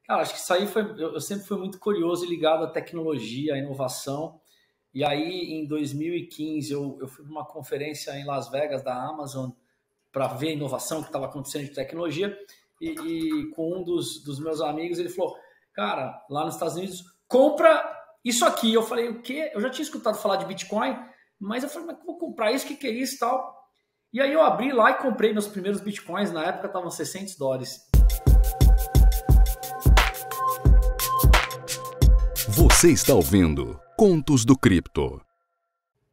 Cara, acho que isso aí foi. Eu sempre fui muito curioso e ligado à tecnologia, à inovação. E aí, em 2015, eu fui para uma conferência em Las Vegas da Amazon para ver a inovação que estava acontecendo de tecnologia. E com um dos meus amigos, ele falou: cara, lá nos Estados Unidos, compra isso aqui. Eu falei: o quê? Eu já tinha escutado falar de Bitcoin, mas eu falei: mas eu vou comprar isso? O que é isso e tal? E aí eu abri lá e comprei meus primeiros Bitcoins. Na época estavam $600. Você está ouvindo Contos do Cripto.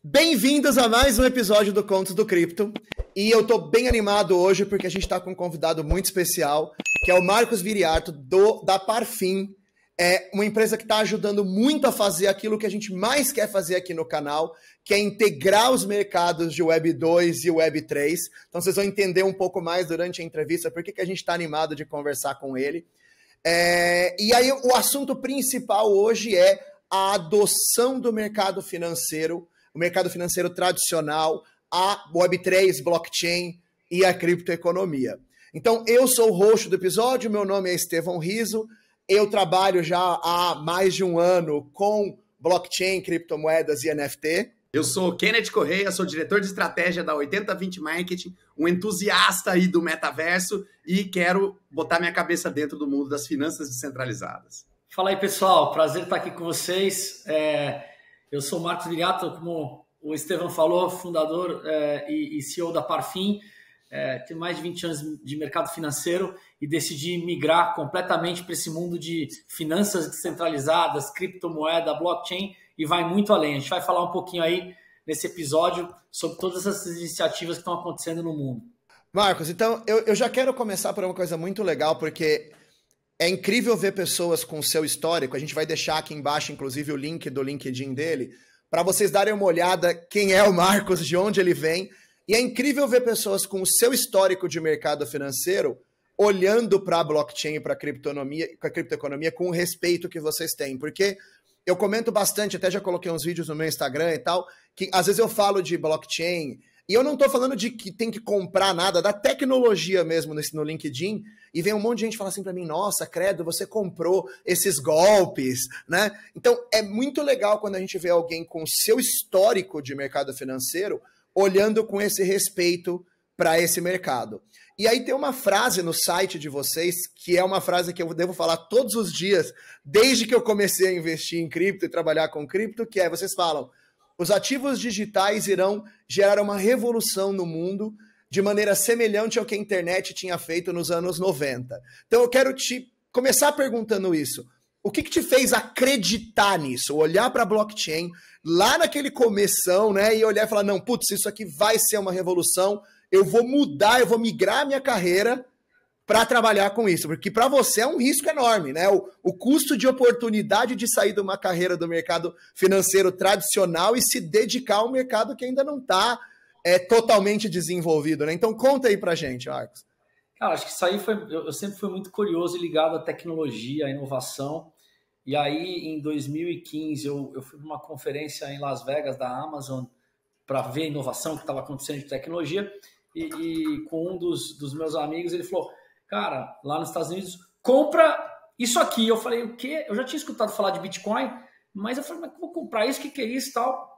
Bem-vindos a mais um episódio do Contos do Cripto. E eu tô bem animado hoje porque a gente tá com um convidado muito especial, que é o Marcos Viriato, da Parfin. É uma empresa que está ajudando muito a fazer aquilo que a gente mais quer fazer aqui no canal, que é integrar os mercados de Web 2 e Web 3. Então vocês vão entender um pouco mais durante a entrevista por que a gente está animado de conversar com ele. E aí o assunto principal hoje é a adoção do mercado financeiro, o mercado financeiro tradicional, a Web3, blockchain e a criptoeconomia. Então eu sou o host do episódio, meu nome é Estevão Riso, eu trabalho já há mais de um ano com blockchain, criptomoedas e NFT. Eu sou Kenneth Correia, sou diretor de estratégia da 80/20 Marketing, um entusiasta aí do metaverso e quero botar minha cabeça dentro do mundo das finanças descentralizadas. Fala aí, pessoal. Prazer estar aqui com vocês. Eu sou o Marcos Viriato, como o Estevão falou, fundador e CEO da Parfin. Tenho mais de 20 anos de mercado financeiro e decidi migrar completamente para esse mundo de finanças descentralizadas, criptomoeda, blockchain e vai muito além. A gente vai falar um pouquinho aí nesse episódio sobre todas essas iniciativas que estão acontecendo no mundo. Marcos, então eu já quero começar por uma coisa muito legal, porque é incrível ver pessoas com o seu histórico. A gente vai deixar aqui embaixo, inclusive, o link do LinkedIn dele, para vocês darem uma olhada quem é o Marcos, de onde ele vem. E é incrível ver pessoas com o seu histórico de mercado financeiro olhando para a blockchain e para a criptoeconomia com o respeito que vocês têm. Porque eu comento bastante, até já coloquei uns vídeos no meu Instagram e tal, que às vezes eu falo de blockchain, e eu não estou falando de que tem que comprar nada, da tecnologia mesmo no LinkedIn, e vem um monte de gente falar assim para mim: nossa, credo, você comprou esses golpes, né? Então é muito legal quando a gente vê alguém com o seu histórico de mercado financeiro olhando com esse respeito para esse mercado. E aí tem uma frase no site de vocês, que é uma frase que eu devo falar todos os dias, desde que eu comecei a investir em cripto e trabalhar com cripto, que é, vocês falam: os ativos digitais irão gerar uma revolução no mundo de maneira semelhante ao que a internet tinha feito nos anos 90. Então eu quero te começar perguntando isso. O que te fez acreditar nisso? Olhar para a blockchain lá naquele começão, né, e olhar e falar: não, putz, isso aqui vai ser uma revolução, eu vou mudar, eu vou migrar a minha carreira para trabalhar com isso, porque para você é um risco enorme, né? O custo de oportunidade de sair de uma carreira do mercado financeiro tradicional e se dedicar ao mercado que ainda não está totalmente desenvolvido, né? Então conta aí pra gente, Marcos. Cara, acho que isso aí foi. Eu sempre fui muito curioso e ligado à tecnologia, à inovação. E aí, em 2015, eu fui para uma conferência em Las Vegas da Amazon para ver a inovação que estava acontecendo de tecnologia. E com um dos meus amigos, ele falou: cara, lá nos Estados Unidos, compra isso aqui. Eu falei: o quê? Eu já tinha escutado falar de Bitcoin, mas eu falei: mas eu vou comprar isso? O que é isso e tal?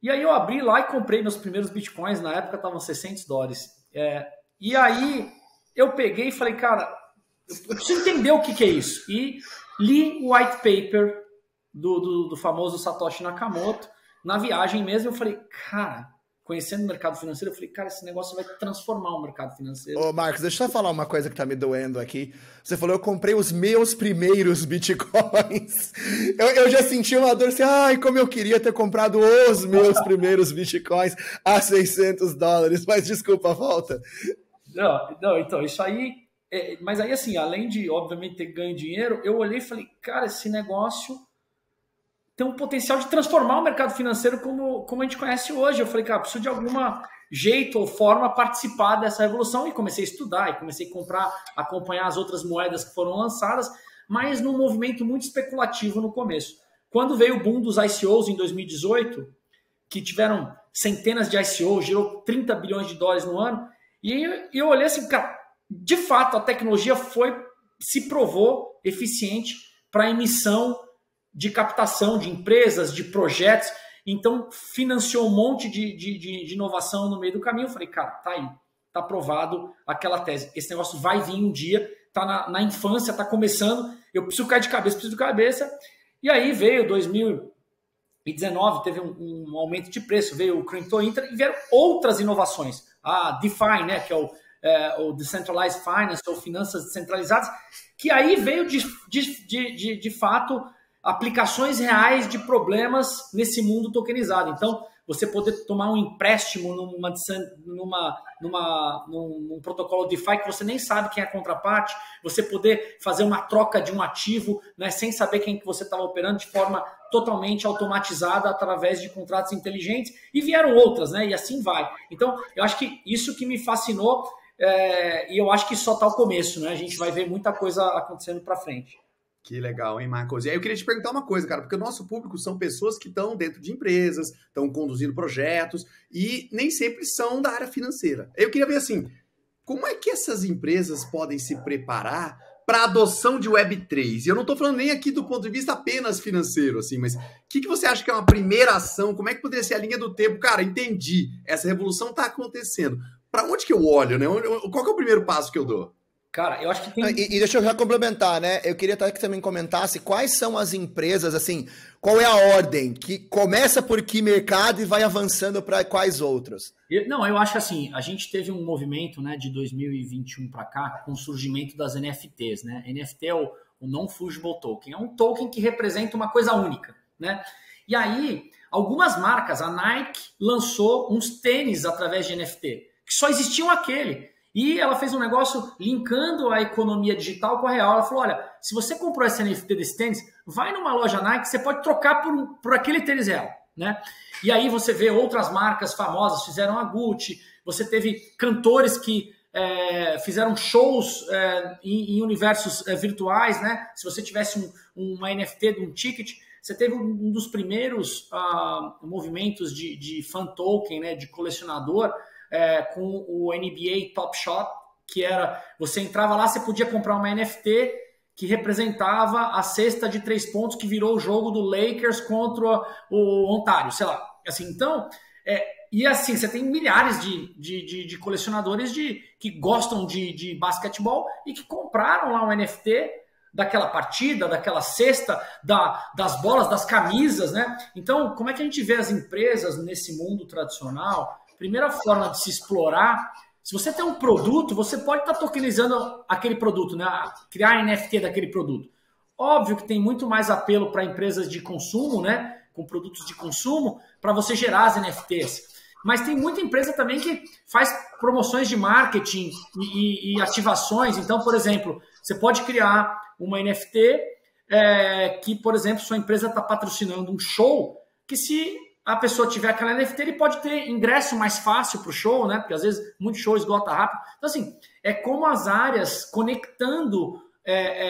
E aí eu abri lá e comprei meus primeiros Bitcoins. Na época estavam $600. E aí eu peguei e falei: cara, eu preciso entender o que é isso. E li o white paper do famoso Satoshi Nakamoto. Na viagem mesmo, eu falei: cara, conhecendo o mercado financeiro, eu falei: cara, esse negócio vai transformar o mercado financeiro. Ô, Marcos, deixa eu só falar uma coisa que tá me doendo aqui. Você falou: eu comprei os meus primeiros Bitcoins. Eu já senti uma dor assim: ai, como eu queria ter comprado os meus primeiros Bitcoins a $600. Mas desculpa, volta. Não, então, isso aí... mas aí, assim, além de, obviamente, ter ganho dinheiro, eu olhei e falei: cara, esse negócio tem um potencial de transformar o mercado financeiro como a gente conhece hoje. Eu falei: cara, preciso de algum jeito ou forma participar dessa revolução. E comecei a estudar, e comecei a comprar, acompanhar as outras moedas que foram lançadas, mas num movimento muito especulativo no começo. Quando veio o boom dos ICOs em 2018, que tiveram centenas de ICOs, gerou $30 bilhões no ano, e eu olhei assim: cara, de fato, a tecnologia foi se provou eficiente para emissão de captação de empresas, de projetos. Então, financiou um monte de inovação no meio do caminho. Eu falei, cara, tá aí, tá aprovado aquela tese. Esse negócio vai vir um dia, tá na infância, tá começando, eu preciso cair de cabeça. E aí veio 2019, teve um aumento de preço, veio o Crypto Inter e vieram outras inovações. A DeFi, né, que é o Decentralized Finance, ou finanças descentralizadas, que aí veio de fato aplicações reais de problemas nesse mundo tokenizado. Então, você poder tomar um empréstimo num protocolo DeFi que você nem sabe quem é a contraparte, você poder fazer uma troca de um ativo, né, sem saber quem que você estava operando, de forma totalmente automatizada através de contratos inteligentes, e vieram outras, né, e assim vai. Então, eu acho que isso que me fascinou, e eu acho que só está o começo, né? A gente vai ver muita coisa acontecendo para frente. Que legal, hein, Marcos? E aí eu queria te perguntar uma coisa, cara, porque o nosso público são pessoas que estão dentro de empresas, estão conduzindo projetos e nem sempre são da área financeira. Eu queria ver assim, como é que essas empresas podem se preparar para a adoção de Web3? E eu não estou falando nem aqui do ponto de vista apenas financeiro, assim, mas o que você acha que é uma primeira ação? Como é que poderia ser a linha do tempo? Cara, entendi, essa revolução está acontecendo. Para onde que eu olho, né? Qual que é o primeiro passo que eu dou? Cara, eu acho que tem... E deixa eu já complementar, né? Eu queria até que você também comentasse quais são as empresas, assim, qual é a ordem que começa por que mercado e vai avançando para quais outros? Eu acho assim, a gente teve um movimento, né, de 2021 para cá com o surgimento das NFTs, né? NFT é o Non-Fungible Token, é um token que representa uma coisa única, né? E aí, algumas marcas, a Nike lançou uns tênis através de NFT, que só existiam aquele. E ela fez um negócio linkando a economia digital com a real. Ela falou, olha, se você comprou esse NFT desse tênis, vai numa loja Nike, você pode trocar por aquele tênis real, né? E aí você vê outras marcas famosas, fizeram a Gucci, você teve cantores que fizeram shows em universos virtuais, né? Se você tivesse uma NFT de um ticket, você teve um dos primeiros movimentos de fan token, né, de colecionador, com o NBA Top Shot, que era, você entrava lá, você podia comprar uma NFT que representava a cesta de 3 pontos que virou o jogo do Lakers contra o Ontário, sei lá. Assim, então, e assim, você tem milhares de colecionadores que gostam de basquetebol e que compraram lá um NFT daquela partida, daquela cesta, das bolas, das camisas, né? Então, como é que a gente vê as empresas nesse mundo tradicional? Primeira forma de se explorar, se você tem um produto, você pode estar tokenizando aquele produto, né? Criar NFT daquele produto. Óbvio que tem muito mais apelo para empresas de consumo, né? Com produtos de consumo, para você gerar as NFTs. Mas tem muita empresa também que faz promoções de marketing e ativações. Então, por exemplo, você pode criar uma NFT que, por exemplo, sua empresa está patrocinando um show que, se a pessoa tiver aquela NFT, ele pode ter ingresso mais fácil para o show, né? Porque às vezes muito show esgota rápido. Então, assim, é como as áreas conectando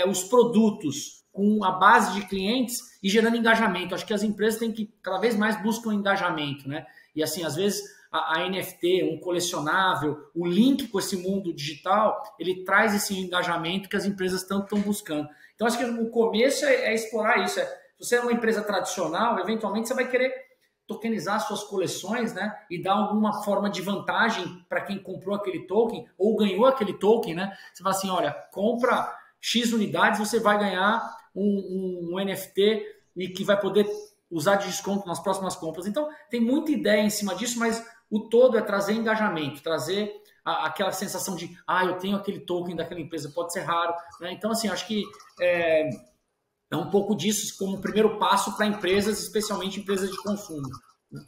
os produtos com a base de clientes e gerando engajamento. Acho que as empresas têm que cada vez mais buscar engajamento, né? E assim, às vezes a NFT, um colecionável, o link com esse mundo digital, ele traz esse engajamento que as empresas tanto estão buscando. Então, acho que o começo é explorar isso. Se você é uma empresa tradicional, eventualmente você vai querer tokenizar suas coleções, né, e dar alguma forma de vantagem para quem comprou aquele token ou ganhou aquele token, né? Você fala assim, olha, compra X unidades, você vai ganhar um NFT e que vai poder usar de desconto nas próximas compras. Então, tem muita ideia em cima disso, mas o todo é trazer engajamento, trazer aquela sensação de, eu tenho aquele token daquela empresa, pode ser raro, né? Então, assim, acho que é um pouco disso como primeiro passo para empresas, especialmente empresas de consumo.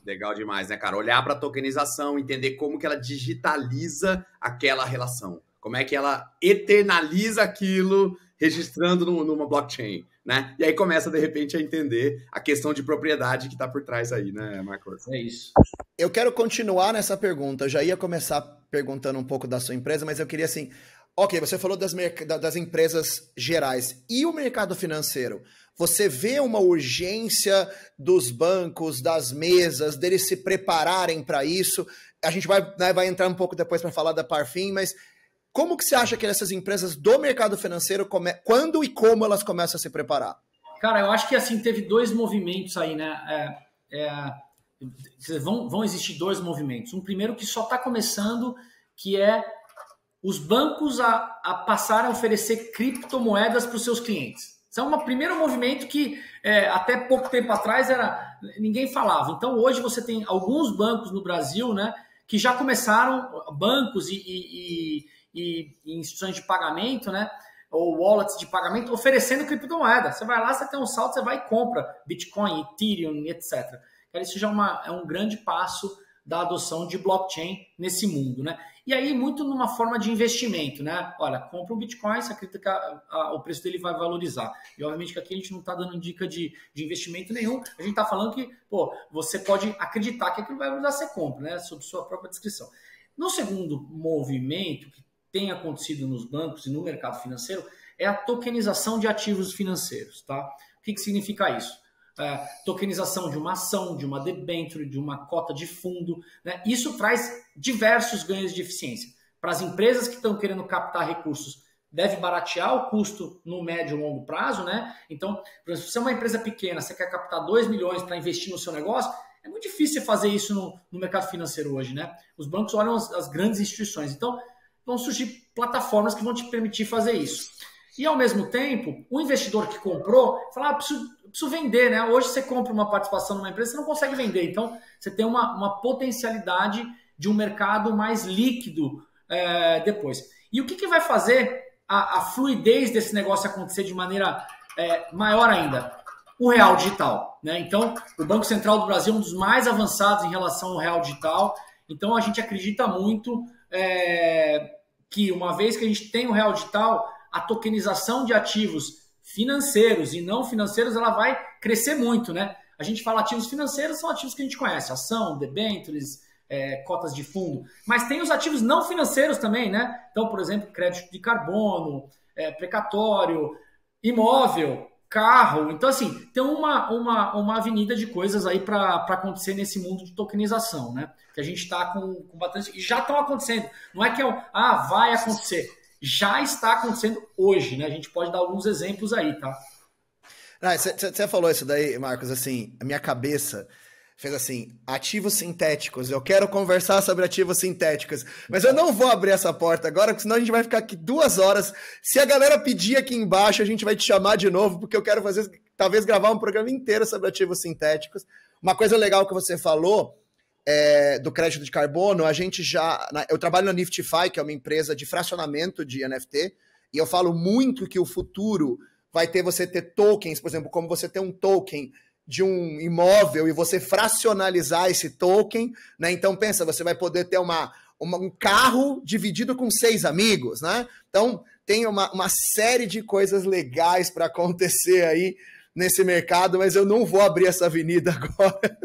Legal demais, né, cara? Olhar para a tokenização, entender como que ela digitaliza aquela relação. Como é que ela eternaliza aquilo registrando numa blockchain, né? E aí começa, de repente, a entender a questão de propriedade que está por trás aí, né, Marcos? É isso. Eu quero continuar nessa pergunta. Eu já ia começar perguntando um pouco da sua empresa, mas eu queria assim... Ok, você falou das empresas gerais. E o mercado financeiro? Você vê uma urgência dos bancos, das mesas, deles se prepararem para isso? A gente vai entrar um pouco depois para falar da Parfin, mas Como que você acha que essas empresas do mercado financeiro, quando e como elas começam a se preparar? Cara, eu acho que assim teve dois movimentos aí, né? Vão existir dois movimentos. Um primeiro que só está começando, que é os bancos a passarem a oferecer criptomoedas para os seus clientes. Isso é um primeiro movimento que até pouco tempo atrás ninguém falava. Então hoje você tem alguns bancos no Brasil, né, que já começaram, bancos e instituições de pagamento, né, ou wallets de pagamento, oferecendo criptomoeda. Você vai lá, você tem um saldo, você vai e compra Bitcoin, Ethereum, etc. Isso já é um grande passo da adoção de blockchain nesse mundo, né? E aí, muito numa forma de investimento, né? Olha, compra um Bitcoin, você acredita que o preço dele vai valorizar. E, obviamente, que aqui a gente não está dando dica de investimento nenhum. A gente está falando que, você pode acreditar que aquilo vai valorizar, você compra, né? Sob sua própria descrição. No segundo movimento que tem acontecido nos bancos e no mercado financeiro é a tokenização de ativos financeiros, tá? O que significa isso? Tokenização de uma ação, de uma debênture, de uma cota de fundo, né? Isso traz diversos ganhos de eficiência. Para as empresas que estão querendo captar recursos, deve baratear o custo no médio e longo prazo, né? Então, por exemplo, se você é uma empresa pequena, você quer captar 2 milhões para investir no seu negócio, é muito difícil fazer isso no mercado financeiro hoje, né? Os bancos olham as grandes instituições, então vão surgir plataformas que vão te permitir fazer isso. E, ao mesmo tempo, o investidor que comprou fala, preciso vender, né? Hoje você compra uma participação numa empresa, você não consegue vender. Então, você tem uma potencialidade de um mercado mais líquido depois. E o que vai fazer a fluidez desse negócio acontecer de maneira maior ainda? O real digital, né? Então, o Banco Central do Brasil é um dos mais avançados em relação ao real digital. Então, a gente acredita muito que, uma vez que a gente tem o real digital, a tokenização de ativos financeiros e não financeiros, ela vai crescer muito, né? A gente fala ativos financeiros, são ativos que a gente conhece, ação, debêntures, cotas de fundo, mas tem os ativos não financeiros também, né? Então, por exemplo, crédito de carbono, precatório, imóvel, carro. Então, assim, tem uma avenida de coisas aí para acontecer nesse mundo de tokenização, né? Que a gente está com bastante... E já estão acontecendo. Não é que vai acontecer. Já está acontecendo hoje, né? A gente pode dar alguns exemplos aí, tá? Você falou isso daí, Marcos, assim, a minha cabeça fez assim, ativos sintéticos, eu quero conversar sobre ativos sintéticos, mas eu não vou abrir essa porta agora, porque senão a gente vai ficar aqui 2 horas. Se a galera pedir aqui embaixo, a gente vai te chamar de novo, porque eu quero talvez gravar um programa inteiro sobre ativos sintéticos. Uma coisa legal que você falou do crédito de carbono, eu trabalho na Niftify, que é uma empresa de fracionamento de NFT, e eu falo muito que o futuro vai ter você ter tokens, por exemplo, como você ter um token de um imóvel e você fracionalizar esse token, né? Então pensa, você vai poder ter um carro dividido com 6 amigos, né? Então tem uma série de coisas legais para acontecer aí nesse mercado, mas eu não vou abrir essa avenida agora,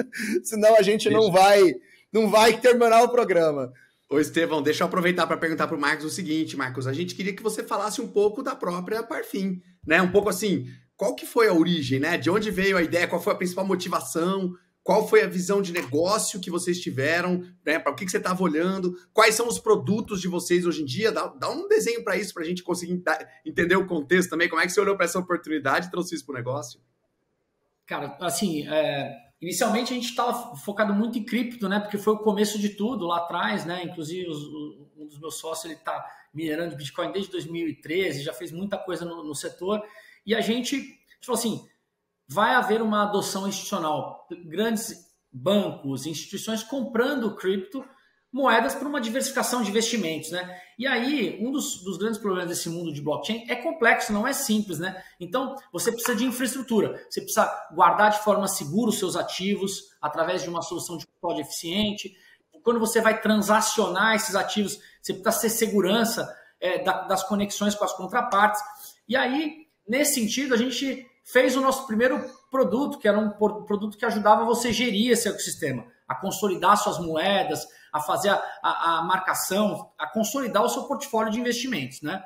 senão a gente não vai terminar o programa. Ô, Estevão, deixa eu aproveitar para perguntar para o Marcos o seguinte, Marcos, a gente queria que você falasse um pouco da própria Parfin, né? Um pouco assim, qual que foi a origem, né? De onde veio a ideia, qual foi a principal motivação, qual foi a visão de negócio que vocês tiveram, né? Para o que você estava olhando, quais são os produtos de vocês hoje em dia, dá um desenho para isso, para a gente conseguir entender o contexto também, como é que você olhou para essa oportunidade e trouxe isso para o negócio? Cara, assim, inicialmente a gente estava focado muito em cripto, né? Porque foi o começo de tudo lá atrás, né? Inclusive um dos meus sócios, ele está minerando Bitcoin desde 2013, já fez muita coisa no setor, e a gente falou assim, vai haver uma adoção institucional, grandes bancos, instituições comprando cripto, moedas para uma diversificação de investimentos, né? E aí, um dos grandes problemas desse mundo de blockchain é complexo, não é simples, né? Então, você precisa de infraestrutura, você precisa guardar de forma segura os seus ativos através de uma solução de custódia eficiente. Quando você vai transacionar esses ativos, você precisa ter segurança das conexões com as contrapartes. E aí, nesse sentido, a gente fez o nosso primeiro produto, que era um produto que ajudava você a gerir esse ecossistema, a consolidar suas moedas, a fazer a marcação, a consolidar o seu portfólio de investimentos, né?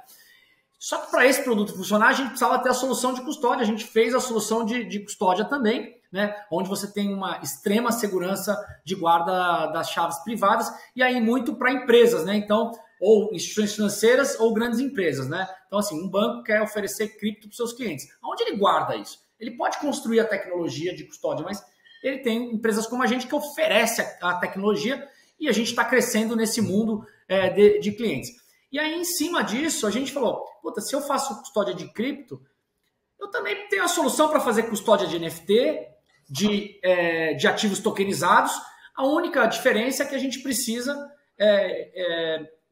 Só que para esse produto funcionar, a gente precisava ter a solução de custódia. A gente fez a solução de custódia também, né? Onde você tem uma extrema segurança de guarda das chaves privadas, e aí muito para empresas, né? Então, ou instituições financeiras ou grandes empresas, né? Então, assim, um banco quer oferecer cripto para os seus clientes. Aonde ele guarda isso? Ele pode construir a tecnologia de custódia, mas ele tem empresas como a gente que oferece a tecnologia e a gente está crescendo nesse mundo de clientes. E aí, em cima disso, a gente falou, puta, se eu faço custódia de cripto, eu também tenho a solução para fazer custódia de NFT, de ativos tokenizados. A única diferença é que a gente precisa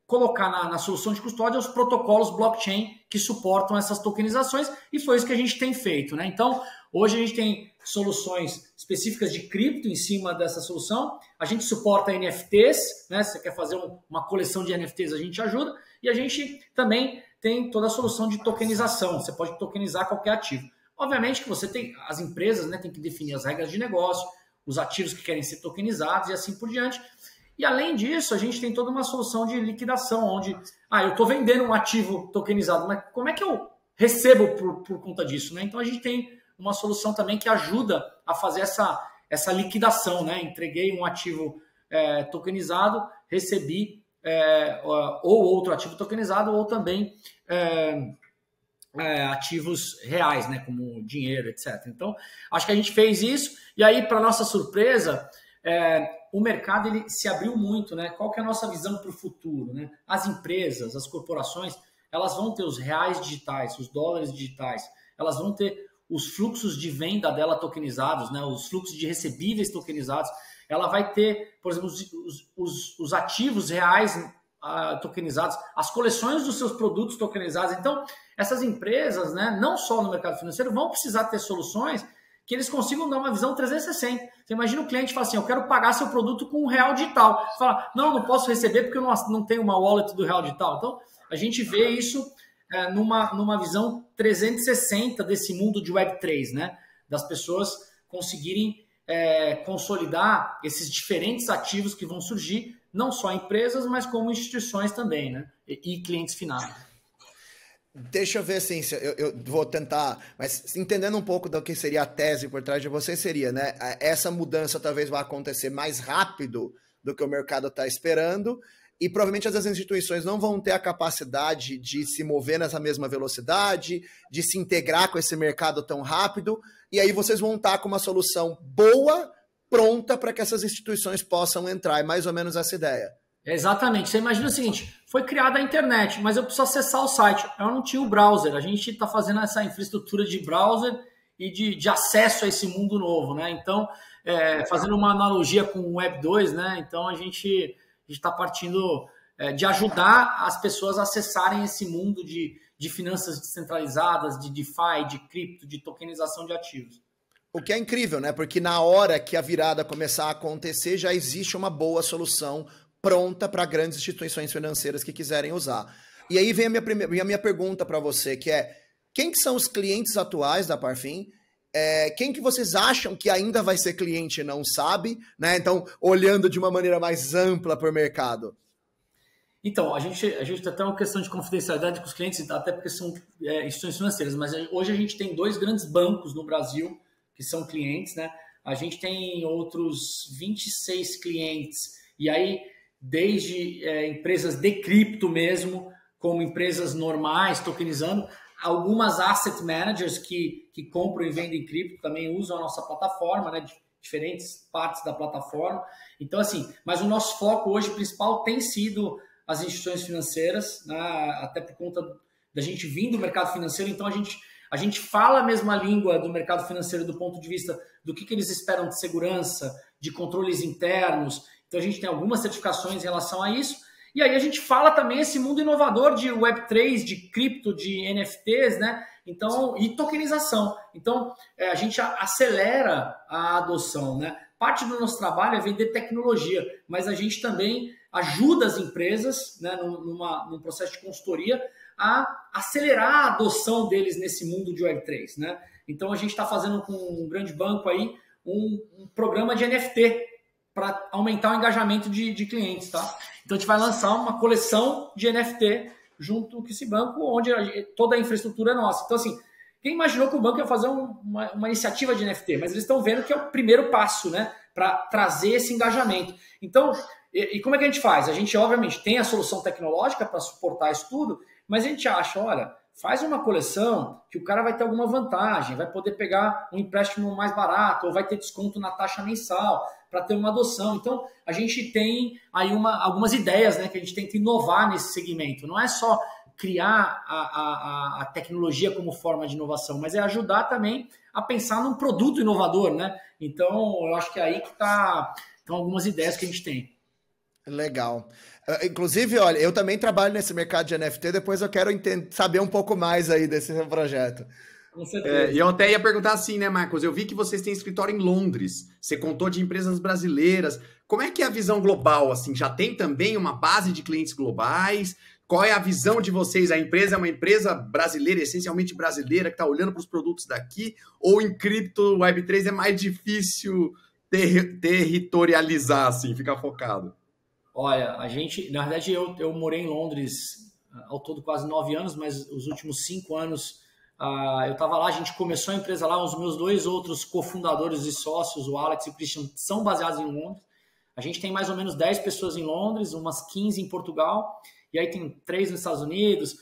colocar na solução de custódia os protocolos blockchain que suportam essas tokenizações, e foi isso que a gente tem feito, né? Então, hoje a gente tem soluções específicas de cripto em cima dessa solução, a gente suporta NFTs, né? Se você quer fazer uma coleção de NFTs, a gente ajuda, e a gente também tem toda a solução de tokenização, você pode tokenizar qualquer ativo. Obviamente que você tem, as empresas, né, tem que definir as regras de negócio, os ativos que querem ser tokenizados e assim por diante. E além disso, a gente tem toda uma solução de liquidação, onde eu estou vendendo um ativo tokenizado, mas como é que eu recebo por conta disso, né? Então a gente tem uma solução também que ajuda a fazer essa liquidação, né? Entreguei um ativo tokenizado, recebi ou outro ativo tokenizado, ou também ativos reais, né? Como dinheiro, etc. Então, acho que a gente fez isso, e aí, para nossa surpresa, o mercado ele se abriu muito, né? Qual que é a nossa visão para o futuro, né? As empresas, as corporações, elas vão ter os reais digitais, os dólares digitais, elas vão ter os fluxos de venda dela tokenizados, né? Os fluxos de recebíveis tokenizados. Ela vai ter, por exemplo, os ativos reais tokenizados, as coleções dos seus produtos tokenizados. Então, essas empresas, né, não só no mercado financeiro, vão precisar ter soluções que eles consigam dar uma visão 360. Você imagina o cliente fala assim, eu quero pagar seu produto com um real digital. Você fala, não posso receber porque eu não tenho uma wallet do real digital. Então, a gente vê isso numa visão 360 desse mundo de Web3, né? Das pessoas conseguirem consolidar esses diferentes ativos que vão surgir, não só empresas, mas como instituições também, né? E clientes finais. Deixa eu ver assim, eu vou tentar, mas entendendo um pouco do que seria a tese por trás de você, seria, né? Essa mudança talvez vá acontecer mais rápido do que o mercado está esperando, e provavelmente as instituições não vão ter a capacidade de se mover nessa mesma velocidade, de se integrar com esse mercado tão rápido, e aí vocês vão estar com uma solução boa, pronta para que essas instituições possam entrar. É mais ou menos essa ideia. Exatamente. Você imagina o seguinte, foi criada a internet, mas eu preciso acessar o site. Eu não tinha o browser. A gente está fazendo essa infraestrutura de browser e de acesso a esse mundo novo, né? Então, fazendo uma analogia com o Web 2, né? Então, a gente está partindo de ajudar as pessoas a acessarem esse mundo de finanças descentralizadas, de DeFi, de cripto, de tokenização de ativos. O que é incrível, né? Porque na hora que a virada começar a acontecer, já existe uma boa solução pronta para grandes instituições financeiras que quiserem usar. E aí vem a minha pergunta para você, que é, quem que são os clientes atuais da Parfin? Quem que vocês acham que ainda vai ser cliente e não sabe, né? Então, olhando de uma maneira mais ampla para o mercado. Então, a gente tem até uma questão de confidencialidade com os clientes, até porque são instituições financeiras, mas hoje a gente tem 2 grandes bancos no Brasil que são clientes, né? A gente tem outros 26 clientes, e aí desde empresas de cripto mesmo, como empresas normais, tokenizando, algumas asset managers que compram e vendem cripto também usam a nossa plataforma, né, de diferentes partes da plataforma. Então, assim, mas o nosso foco hoje principal tem sido as instituições financeiras, né, até por conta da gente vir do mercado financeiro, então a gente fala a mesma língua do mercado financeiro do ponto de vista do que eles esperam de segurança, de controles internos. Então, a gente tem algumas certificações em relação a isso. E aí a gente fala também esse mundo inovador de Web3, de cripto, de NFTs, né? Então, e tokenização. Então, a gente acelera a adoção, né? Parte do nosso trabalho é vender tecnologia, mas a gente também ajuda as empresas, né, num processo de consultoria a acelerar a adoção deles nesse mundo de Web3, né? Então, a gente está fazendo com um grande banco aí um programa de NFT, para aumentar o engajamento de clientes, tá? Então, a gente vai lançar uma coleção de NFT junto com esse banco, onde toda a infraestrutura é nossa. Então, assim, quem imaginou que o banco ia fazer uma iniciativa de NFT? Mas eles estão vendo que é o primeiro passo, né? Para trazer esse engajamento. Então, E como é que a gente faz? A gente, obviamente, tem a solução tecnológica para suportar isso tudo, mas a gente acha, olha, faz uma coleção que o cara vai ter alguma vantagem, vai poder pegar um empréstimo mais barato ou vai ter desconto na taxa mensal para ter uma adoção. Então, a gente tem aí algumas ideias, né, que a gente tenta inovar nesse segmento. Não é só criar a tecnologia como forma de inovação, mas é ajudar também a pensar num produto inovador, né? Então, eu acho que é aí que estão algumas ideias que a gente tem. Legal. Inclusive, olha, eu também trabalho nesse mercado de NFT, depois eu quero saber um pouco mais aí desse projeto. Com certeza. E eu até ia perguntar assim, né, Marcos? Eu vi que vocês têm escritório em Londres. Você contou de empresas brasileiras. Como é que é a visão global, assim? Já tem também uma base de clientes globais? Qual é a visão de vocês? A empresa é uma empresa brasileira, essencialmente brasileira, que está olhando para os produtos daqui? Ou em cripto, Web3 é mais difícil territorializar, assim, ficar focado? Olha, na verdade, eu morei em Londres ao todo quase 9 anos, mas os últimos 5 anos eu estava lá. A gente começou a empresa lá, os meus 2 outros cofundadores e sócios, o Alex e o Christian, são baseados em Londres. A gente tem mais ou menos 10 pessoas em Londres, umas 15 em Portugal, e aí tem 3 nos Estados Unidos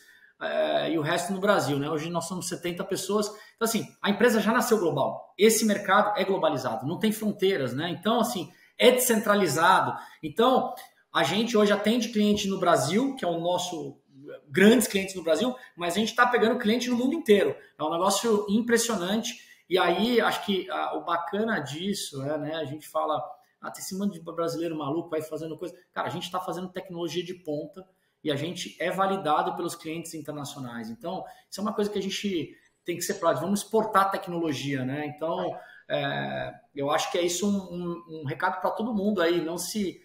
e o resto no Brasil, né? Hoje nós somos 70 pessoas. Então, assim, a empresa já nasceu global. Esse mercado é globalizado, não tem fronteiras, né? Então, assim, é descentralizado. Então, a gente hoje atende cliente no Brasil, que é o nosso grandes clientes no Brasil, mas a gente está pegando cliente no mundo inteiro. É um negócio impressionante. E aí, acho que o bacana disso né? A gente fala, tem esse monte de brasileiro maluco vai fazendo coisa. Cara, a gente está fazendo tecnologia de ponta e a gente é validado pelos clientes internacionais. Então, isso é uma coisa que a gente tem que ser prático. Vamos exportar tecnologia, né? Então, eu acho que é isso um recado para todo mundo aí. Não se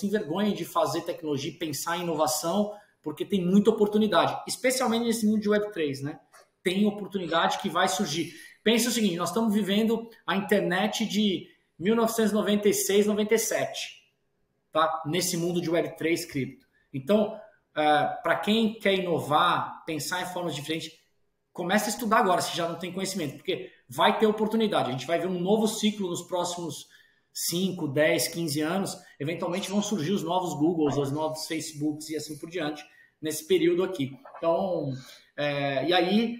envergonhe de fazer tecnologia e pensar em inovação, porque tem muita oportunidade, especialmente nesse mundo de Web3, né? Tem oportunidade que vai surgir. Pensa o seguinte, nós estamos vivendo a internet de 1996, 97, tá? Nesse mundo de Web3 cripto. Então, para quem quer inovar, pensar em formas diferentes, comece a estudar agora, se já não tem conhecimento, porque vai ter oportunidade. A gente vai ver um novo ciclo nos próximos 5, 10, 15 anos. Eventualmente vão surgir os novos Googles, os novos Facebooks e assim por diante, nesse período aqui. Então, e aí,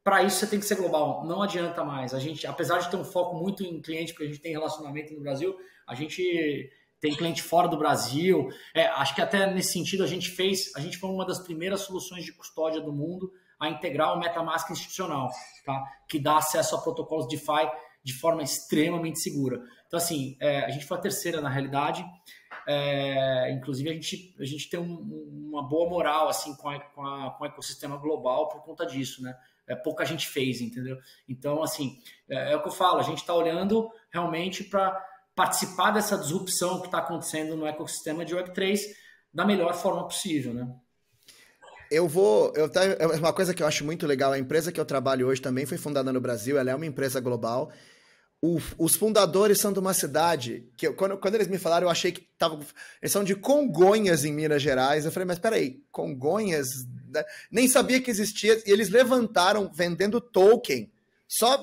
para isso você tem que ser global. Não adianta mais. A gente, apesar de ter um foco muito em cliente, porque a gente tem relacionamento no Brasil, a gente tem cliente fora do Brasil. Acho que até nesse sentido a gente foi uma das primeiras soluções de custódia do mundo a integrar o MetaMask institucional, tá? Que dá acesso a protocolos DeFi de forma extremamente segura. Então, assim, a gente foi a terceira, na realidade. Inclusive, a gente tem uma boa moral assim, com o ecossistema global por conta disso, né? Pouca gente fez, entendeu? Então, assim, é o que eu falo, a gente está olhando realmente para participar dessa disrupção que está acontecendo no ecossistema de Web3 da melhor forma possível, né? Uma coisa que eu acho muito legal, a empresa que eu trabalho hoje também foi fundada no Brasil, ela é uma empresa global. Os fundadores são de uma cidade que, quando eles me falaram, eu achei que eles são de Congonhas, em Minas Gerais. Eu falei, mas peraí, Congonhas? Nem sabia que existia. E eles levantaram vendendo token.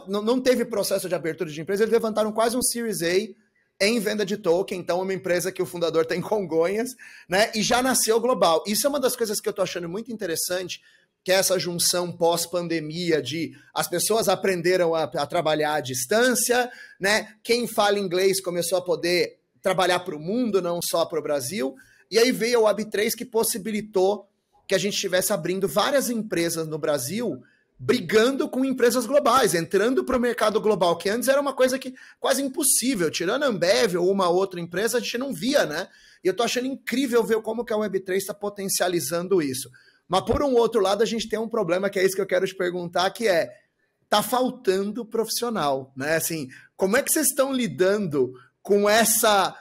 Não teve processo de abertura de empresa, eles levantaram quase um Series A em venda de token. Então, é uma empresa que o fundador tem em Congonhas, né? E já nasceu global. Isso é uma das coisas que eu tô achando muito interessante, que é essa junção pós-pandemia de as pessoas aprenderam a trabalhar à distância, né? Quem fala inglês começou a poder trabalhar para o mundo, não só para o Brasil. E aí veio o Web3 que possibilitou que a gente estivesse abrindo várias empresas no Brasil, brigando com empresas globais, entrando para o mercado global, que antes era uma coisa que quase impossível. Tirando a Ambev ou uma outra empresa, a gente não via, né? E eu tô achando incrível ver como que a Web3 está potencializando isso. Mas, por um outro lado, a gente tem um problema, que é isso que eu quero te perguntar, que tá faltando profissional, né? Assim, como é que vocês estão lidando com essa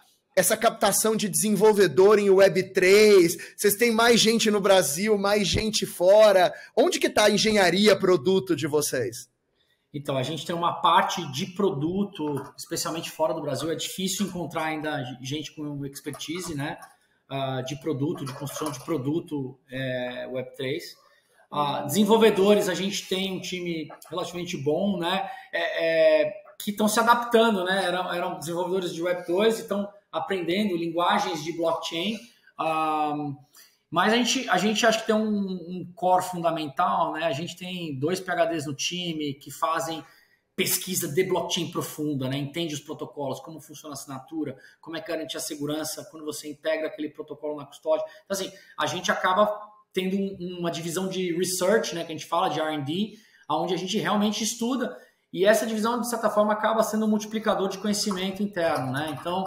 captação de desenvolvedor em Web3? Vocês têm mais gente no Brasil, mais gente fora? Onde que está a engenharia produto de vocês? Então, a gente tem uma parte de produto, especialmente fora do Brasil. É difícil encontrar ainda gente com expertise, né? De produto, de construção de produto Web3. Desenvolvedores, a gente tem um time relativamente bom, né? Que estão se adaptando, né? Eram desenvolvedores de Web2 e estão aprendendo linguagens de blockchain. Mas a gente acha que tem um core fundamental, né? A gente tem 2 PhDs no time que fazem pesquisa de blockchain profunda, né? Entende os protocolos, como funciona a assinatura, como é que garante a segurança quando você integra aquele protocolo na custódia. Então, assim, a gente acaba tendo uma divisão de research, né? Que a gente fala de R&D, onde a gente realmente estuda, e essa divisão, de certa forma, acaba sendo um multiplicador de conhecimento interno, né? Então,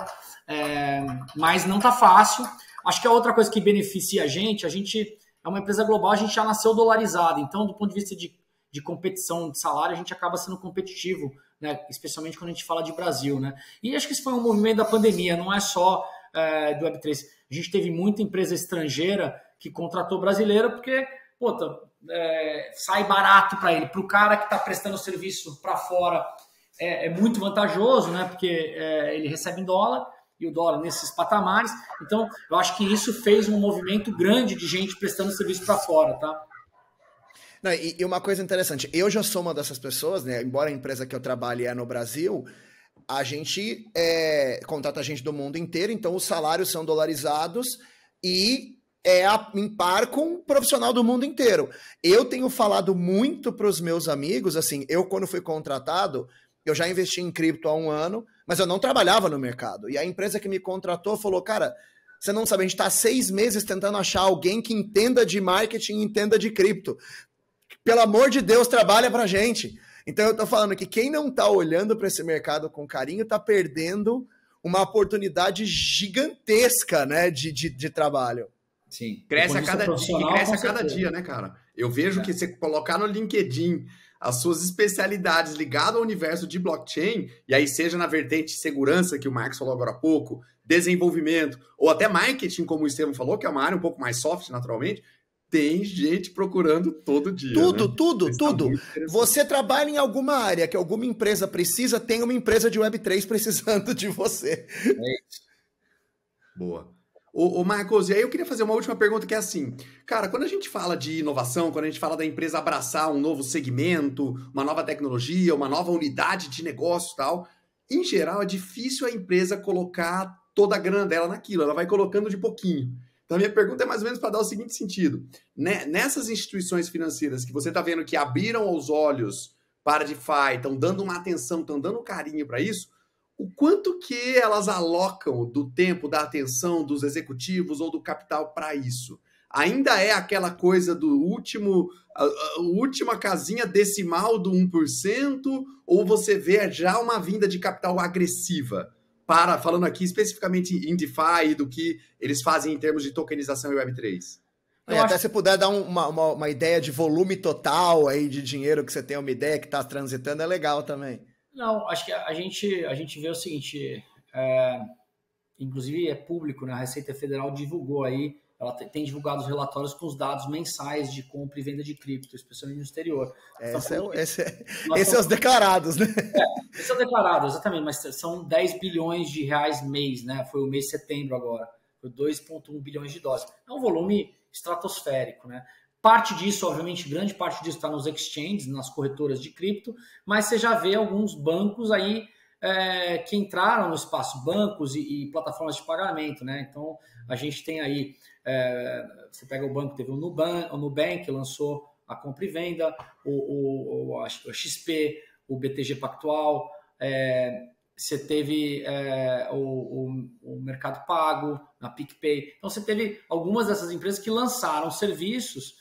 mas não tá fácil. Acho que a outra coisa que beneficia a gente é uma empresa global, a gente já nasceu dolarizado, então, do ponto de vista de competição de salário, a gente acaba sendo competitivo, né? Especialmente quando a gente fala de Brasil, né? E acho que isso foi um movimento da pandemia, não é só do Web3. A gente teve muita empresa estrangeira que contratou brasileira porque, sai barato para ele. Para o cara que está prestando serviço para fora, é muito vantajoso, né? Porque ele recebe em dólar, e o dólar nesses patamares. Então, eu acho que isso fez um movimento grande de gente prestando serviço para fora, tá? Não, e uma coisa interessante, eu já sou uma dessas pessoas, né? Embora a empresa que eu trabalhe é no Brasil, a gente contrata gente do mundo inteiro, então os salários são dolarizados e em par com um profissional do mundo inteiro. Eu tenho falado muito para os meus amigos, assim, eu quando fui contratado, eu já investi em cripto há 1 ano, mas eu não trabalhava no mercado. E a empresa que me contratou falou, cara, você não sabe, a gente está há 6 meses tentando achar alguém que entenda de marketing e entenda de cripto. Pelo amor de Deus, trabalha pra gente. Então eu tô falando que quem não tá olhando para esse mercado com carinho tá perdendo uma oportunidade gigantesca, né, de trabalho. Sim. Cresce a cada dia, né, cara? Eu vejo que você colocar no LinkedIn as suas especialidades ligadas ao universo de blockchain, e aí seja na vertente de segurança, que o Marcos falou agora há pouco, desenvolvimento, ou até marketing, como o Estevam falou, que é uma área um pouco mais soft, naturalmente, tem gente procurando todo dia. Tudo. Você trabalha em alguma área que alguma empresa precisa, tem uma empresa de Web3 precisando de você. É isso. Boa. Ô Marcos, e aí eu queria fazer uma última pergunta que é assim, cara, quando a gente fala de inovação, quando a gente fala da empresa abraçar um novo segmento, uma nova tecnologia, uma nova unidade de negócio e tal, em geral é difícil a empresa colocar toda a grana dela naquilo, ela vai colocando de pouquinho. Então, a minha pergunta é mais ou menos para dar o seguinte sentido. Nessas instituições financeiras que você está vendo que abriram os olhos para DeFi, estão dando uma atenção, estão dando um carinho para isso, o quanto que elas alocam do tempo, da atenção dos executivos ou do capital para isso? Ainda é aquela coisa do última casinha decimal do 1%, ou você vê já uma vinda de capital agressiva? Falando aqui especificamente em DeFi e do que eles fazem em termos de tokenização e Web3. Até se puder dar uma ideia de volume total aí de dinheiro, que você tem uma ideia que está transitando, é legal também. Não, acho que a gente vê o seguinte, inclusive é público, né? A Receita Federal divulgou aí, ela tem divulgado os relatórios com os dados mensais de compra e venda de cripto, especialmente no exterior. Esse é os declarados, né? Esse é o declarado, exatamente, mas são 10 bilhões de reais mês, né? Foi o mês de setembro agora, foi 2,1 bilhões de dólares. É um volume estratosférico, né? Parte disso, obviamente, grande parte disso está nos exchanges, nas corretoras de cripto, mas você já vê alguns bancos aí que entraram no espaço, bancos e plataformas de pagamento, né? Então, a gente tem aí, você pega o banco, teve o Nubank lançou a compra e venda, a XP, o BTG Pactual, você teve o Mercado Pago, na PicPay. Então, você teve algumas dessas empresas que lançaram serviços,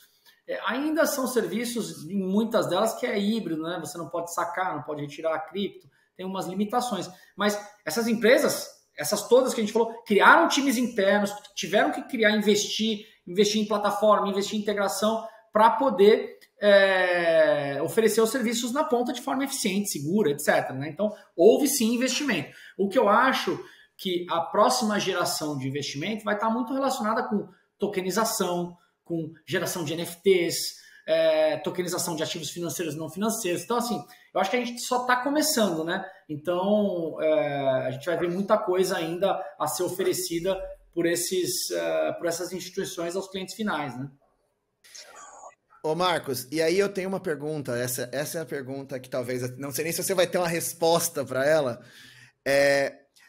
ainda são serviços, em muitas delas, que é híbrido, né? Você não pode sacar, não pode retirar a cripto, tem umas limitações. Mas essas empresas, essas todas que a gente falou, criaram times internos, tiveram que investir em plataforma, investir em integração, para poder oferecer os serviços na ponta de forma eficiente, segura, etc. Né? Então, houve sim investimento. O que eu acho que a próxima geração de investimento vai estar muito relacionada com tokenização, com geração de NFTs, tokenização de ativos financeiros e não financeiros. Então, assim, eu acho que a gente só está começando, né? Então, a gente vai ver muita coisa ainda a ser oferecida por essas instituições aos clientes finais, né? Ô Marcos, e aí eu tenho uma pergunta, essa é a pergunta que talvez, não sei nem se você vai ter uma resposta para ela.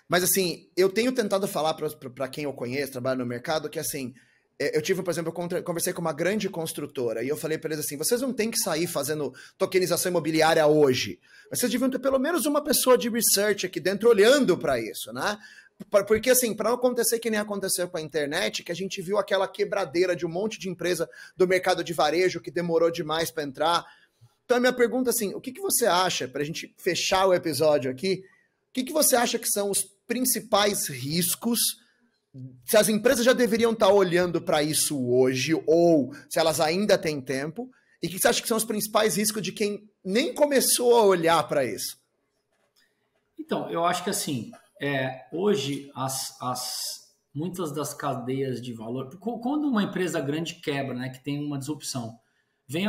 Mas assim, eu tenho tentado falar para quem eu conheço, trabalha no mercado, que assim, eu tive, por exemplo, eu conversei com uma grande construtora e eu falei para eles assim, vocês não têm que sair fazendo tokenização imobiliária hoje. Vocês deviam ter pelo menos uma pessoa de research aqui dentro olhando para isso, né? Porque assim, para não acontecer que nem aconteceu com a internet, que a gente viu aquela quebradeira de um monte de empresa do mercado de varejo que demorou demais para entrar. Então a minha pergunta assim, o que você acha, para a gente fechar o episódio aqui, o que você acha que são os principais riscos, se as empresas já deveriam estar olhando para isso hoje, ou se elas ainda têm tempo, e o que você acha que são os principais riscos de quem nem começou a olhar para isso? Então, eu acho que assim, hoje muitas das cadeias de valor, quando uma empresa grande quebra, né, que tem uma disrupção, vem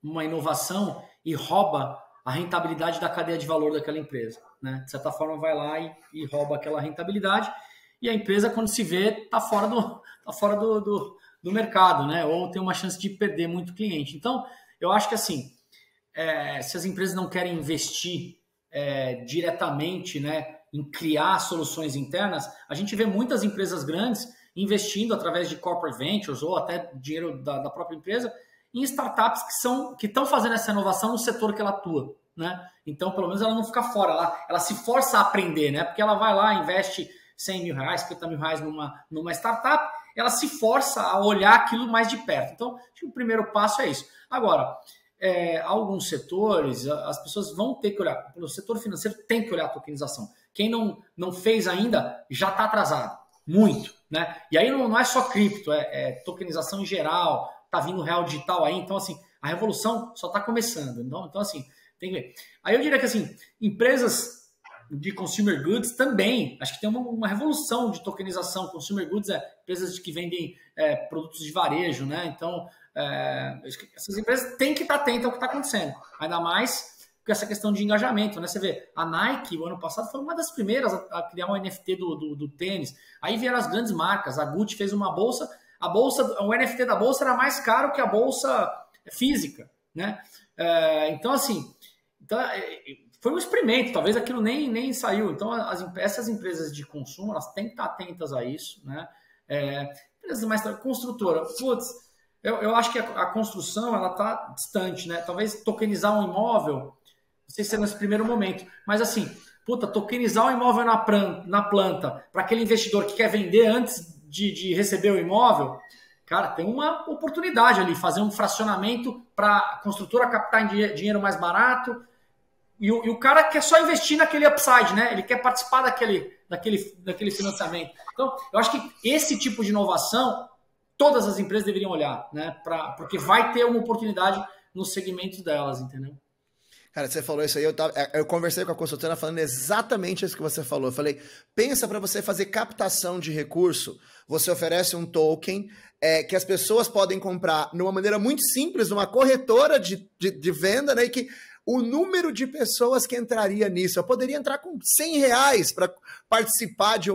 uma inovação e rouba a rentabilidade da cadeia de valor daquela empresa, né? De certa forma vai lá e rouba aquela rentabilidade e a empresa, quando se vê, está fora do mercado, né? Ou tem uma chance de perder muito cliente. Então, eu acho que assim, se as empresas não querem investir diretamente, né, em criar soluções internas, a gente vê muitas empresas grandes investindo através de corporate ventures ou até dinheiro da própria empresa em startups que estão fazendo essa inovação no setor que ela atua, né? Então, pelo menos ela não fica fora, ela se força a aprender, né? Porque ela vai lá, investe 100 mil reais, 50 mil reais numa startup, ela se força a olhar aquilo mais de perto. Então, acho que o primeiro passo é isso. Agora, alguns setores, as pessoas vão ter que olhar, o setor financeiro tem que olhar a tokenização. Quem não fez ainda já está atrasado, muito, né? E aí não é só cripto, é tokenização em geral, tá vindo real digital aí, então assim, a revolução só está começando. Então assim, tem que ver. Aí eu diria que assim, empresas de consumer goods também, acho que tem uma revolução de tokenização. Consumer goods empresas que vendem produtos de varejo, né? Então, essas empresas têm que estar atentas ao que está acontecendo. Ainda mais com essa questão de engajamento, né? Você vê, a Nike, o ano passado, foi uma das primeiras a criar um NFT do tênis. Aí vieram as grandes marcas, a Gucci fez uma bolsa, o NFT da bolsa era mais caro que a bolsa física, né? Então, assim, foi um experimento, talvez aquilo nem saiu. Então, essas empresas de consumo, elas têm que estar atentas a isso, né? Empresas mais construtora, putz, eu acho que a construção, ela está distante, né? Talvez tokenizar um imóvel, não sei se é nesse primeiro momento, mas assim, tokenizar um imóvel na planta para aquele investidor que quer vender antes de receber o imóvel, cara, tem uma oportunidade ali, fazer um fracionamento para a construtora captar dinheiro mais barato, e o cara quer só investir naquele upside, né? Ele quer participar daquele financiamento. Então, eu acho que esse tipo de inovação, todas as empresas deveriam olhar, né? Porque vai ter uma oportunidade nos segmentos delas, entendeu? Cara, você falou isso aí, eu conversei com a consultora falando exatamente isso que você falou. Eu falei, pensa para você fazer captação de recurso, você oferece um token que as pessoas podem comprar de uma maneira muito simples, numa corretora de venda, né? E que o número de pessoas que entraria nisso, eu poderia entrar com 100 reais para participar de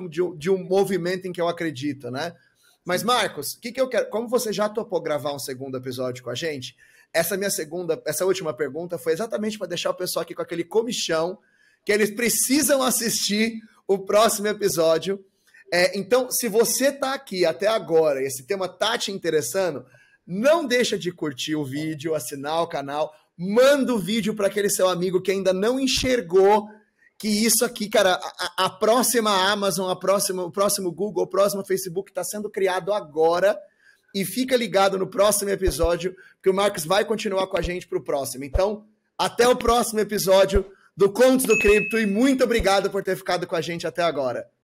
um movimento em que eu acredito, né? Mas, Marcos, o que eu quero? Como você já topou gravar um segundo episódio com a gente, essa última pergunta foi exatamente para deixar o pessoal aqui com aquele comichão que eles precisam assistir o próximo episódio. Então, se você está aqui até agora e esse tema tá te interessando, não deixa de curtir o vídeo, assinar o canal, manda o vídeo para aquele seu amigo que ainda não enxergou que isso aqui, cara, a próxima Amazon, o próximo Google, o próximo Facebook está sendo criado agora. E fica ligado no próximo episódio, que o Marcos vai continuar com a gente para o próximo. Então, até o próximo episódio do Contos do Cripto e muito obrigado por ter ficado com a gente até agora.